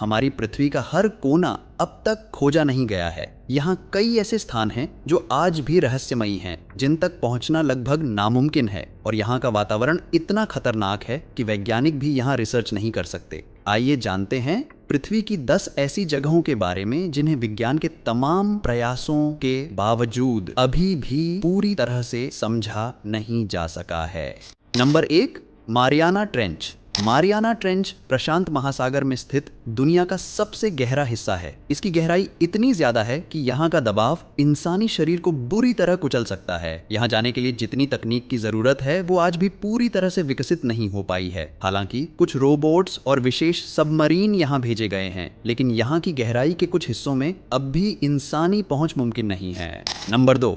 हमारी पृथ्वी का हर कोना अब तक खोजा नहीं गया है। यहाँ कई ऐसे स्थान हैं जो आज भी रहस्यमयी हैं, जिन तक पहुँचना लगभग नामुमकिन है। और यहाँ का वातावरण इतना खतरनाक है कि वैज्ञानिक भी यहाँ रिसर्च नहीं कर सकते। आइए जानते हैं पृथ्वी की 10 ऐसी जगहों के बारे में जिन्हें विज्ञान के तमाम प्रयासों के बावजूद अभी भी पूरी तरह से समझा नहीं जा सका है। Number 1, Mariana trench. Mariana trench प्रशांत महासागर में स्थित दुनिया का सबसे गहरा हिस्सा है। इसकी गहराई इतनी ज्यादा है कि यहाँ का दबाव इंसानी शरीर को बुरी तरह कुचल सकता है। यहाँ जाने के लिए जितनी तकनीक की जरूरत है वो आज भी पूरी तरह से विकसित नहीं हो पाई है। हालांकि कुछ रोबोट्स और विशेष सबमरीन यहाँ भेजे गए हैं, लेकिन यहाँ की गहराई के कुछ हिस्सों में अब भी इंसानी पहुंच मुमकिन नहीं है। Number 2,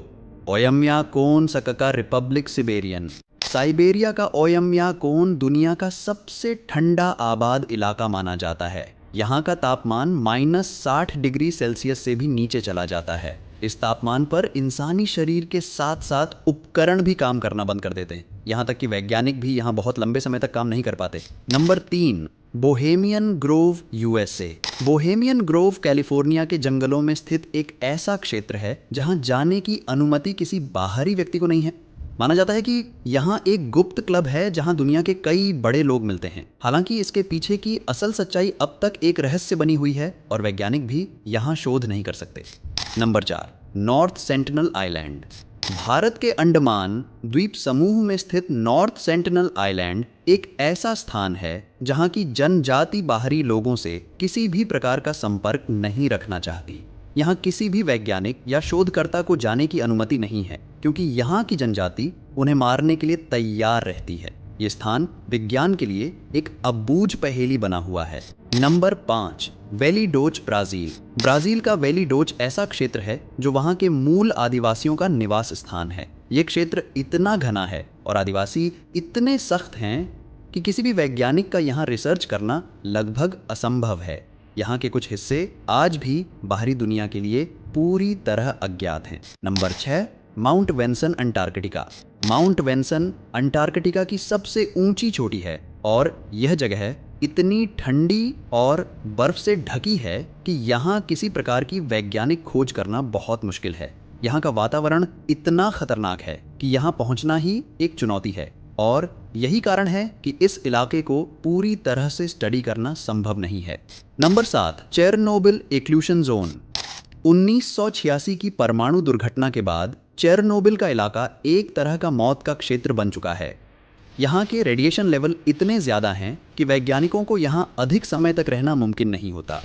Oymyakon Sakha republic Siberian. Siberia का ओयम्याकोन दुनिया का सबसे ठंडा आबाद इलाका माना जाता है। यहाँ का तापमान -60 डिग्री सेल्सियस से भी नीचे चला जाता है। इस तापमान पर इंसानी शरीर के साथ साथ उपकरण भी काम करना बंद कर देते हैं। यहाँ तक कि वैज्ञानिक भी यहाँ बहुत लंबे समय तक काम नहीं कर पाते। Number 3, Bohemian Grove USA. Bohemian Grove California के जंगलों में स्थित एक ऐसा क्षेत्र है जहाँ जाने की अनुमति किसी बाहरी व्यक्ति को नहीं है। माना जाता है कि यहाँ एक गुप्त क्लब है जहाँ दुनिया के कई बड़े लोग मिलते हैं। हालांकि इसके पीछे की असल सच्चाई अब तक एक रहस्य बनी हुई है और वैज्ञानिक भी यहाँ शोध नहीं कर सकते। Number 4, north sentinel island. Bharat के अंडमान द्वीप समूह में स्थित नॉर्थ सेंटिनल आइलैंड एक ऐसा स्थान है जहाँ की जनजाति बाहरी लोगों से किसी भी प्रकार का संपर्क नहीं रखना चाहती। यहाँ किसी भी वैज्ञानिक या शोधकर्ता को जाने की अनुमति नहीं है, क्योंकि यहाँ की जनजाति उन्हें मारने के लिए तैयार रहती है। ये स्थान विज्ञान के लिए एक अबूझ पहेली बना हुआ है। नंबर 5, वैली डोच ब्राजील। ब्राजील का वैली डोच ऐसा क्षेत्र है जो वहाँ के मूल आदिवासियों का निवास स्थान है। ये क्षेत्र इतना घना है और आदिवासी इतने सख्त हैं कि किसी भी वैज्ञानिक का यहाँ रिसर्च करना लगभग असंभव है। यहाँ के कुछ हिस्से आज भी बाहरी दुनिया के लिए पूरी तरह अज्ञात हैं। Number 6, mount Benson Antarctica. Mount Benson Antarctica की सबसे ऊंची चोटी है और यह जगह इतनी ठंडी और बर्फ से ढकी है कि यहाँ किसी प्रकार की वैज्ञानिक खोज करना बहुत मुश्किल है। यहाँ का वातावरण इतना खतरनाक है कि यहाँ पहुँचना ही एक चुनौती है और यही कारण है कि इस इलाके को पूरी तरह से स्टडी करना संभव नहीं है। Number 7, Chernobyl एक्लूशन zone. 1986 की परमाणु दुर्घटना के बाद चेरनोबिल का इलाका एक तरह का मौत का क्षेत्र बन चुका है। यहाँ के रेडिएशन लेवल इतने ज़्यादा हैं कि वैज्ञानिकों को यहाँ अधिक समय तक रहना मुमकिन नहीं होता।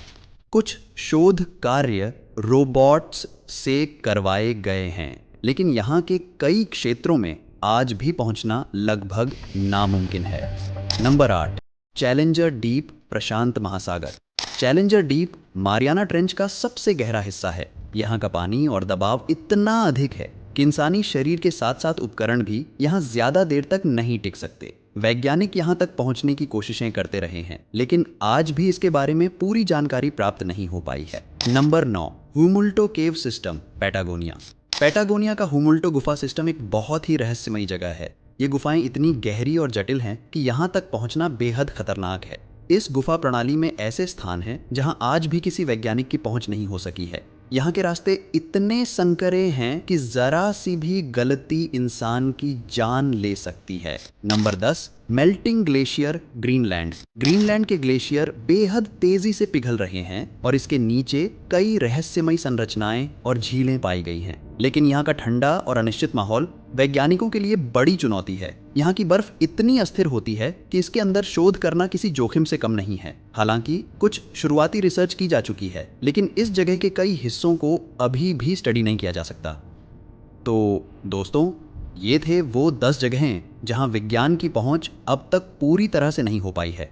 कुछ शोध कार्य रोबोट्स से करवाए गए हैं, लेकिन यहाँ के कई क्षेत्रों में आज भी पहुंचना लगभग नामुमकिन है। नंबर 8, चैलेंजर डीप प्रशांत महासागर। चैलेंजर डीप मारियाना ट्रेंच का सबसे गहरा हिस्सा है। यहाँ का पानी और दबाव इतना अधिक है कि इंसानी शरीर के साथ साथ उपकरण भी यहाँ ज्यादा देर तक नहीं टिक सकते। वैज्ञानिक यहाँ तक पहुँचने की कोशिशें करते रहे हैं, लेकिन आज भी इसके बारे में पूरी जानकारी प्राप्त नहीं हो पाई है। नंबर 9, हुमुल्टो केव सिस्टम, पैटागोनिया। पैटागोनिया का हुमुल्टो गुफा सिस्टम एक बहुत ही रहस्यमयी जगह है। ये गुफाएं इतनी गहरी और जटिल हैं कि यहाँ तक पहुँचना बेहद खतरनाक है। इस गुफा प्रणाली में ऐसे स्थान हैं जहाँ आज भी किसी वैज्ञानिक की पहुँच नहीं हो सकी है। यहाँ के रास्ते इतने संकरे हैं कि जरा सी भी गलती इंसान की जान ले सकती है। Number 10, melting glacier Greenland. Greenland के ग्लेशियर बेहद तेजी से पिघल रहे हैं और इसके नीचे कई रहस्यमयी संरचनाएं और झीलें पाई गई हैं। लेकिन यहाँ का ठंडा और अनिश्चित माहौल वैज्ञानिकों के लिए बड़ी चुनौती है। यहाँ की बर्फ इतनी अस्थिर होती है कि इसके अंदर शोध करना किसी जोखिम से कम नहीं है। हालांकि कुछ शुरुआती रिसर्च की जा चुकी है, लेकिन इस जगह के कई हिस्सों को अभी भी स्टडी नहीं किया जा सकता। तो दोस्तों, ये थे वो 10 जगहें जहां विज्ञान की पहुंच अब तक पूरी तरह से नहीं हो पाई है।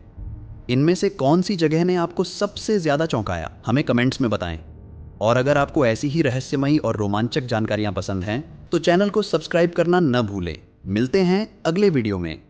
इनमें से कौन सी जगह ने आपको सबसे ज़्यादा चौंकाया, हमें कमेंट्स में बताएं। और अगर आपको ऐसी ही रहस्यमयी और रोमांचक जानकारियां पसंद हैं तो चैनल को सब्सक्राइब करना न भूलें। मिलते हैं अगले वीडियो में।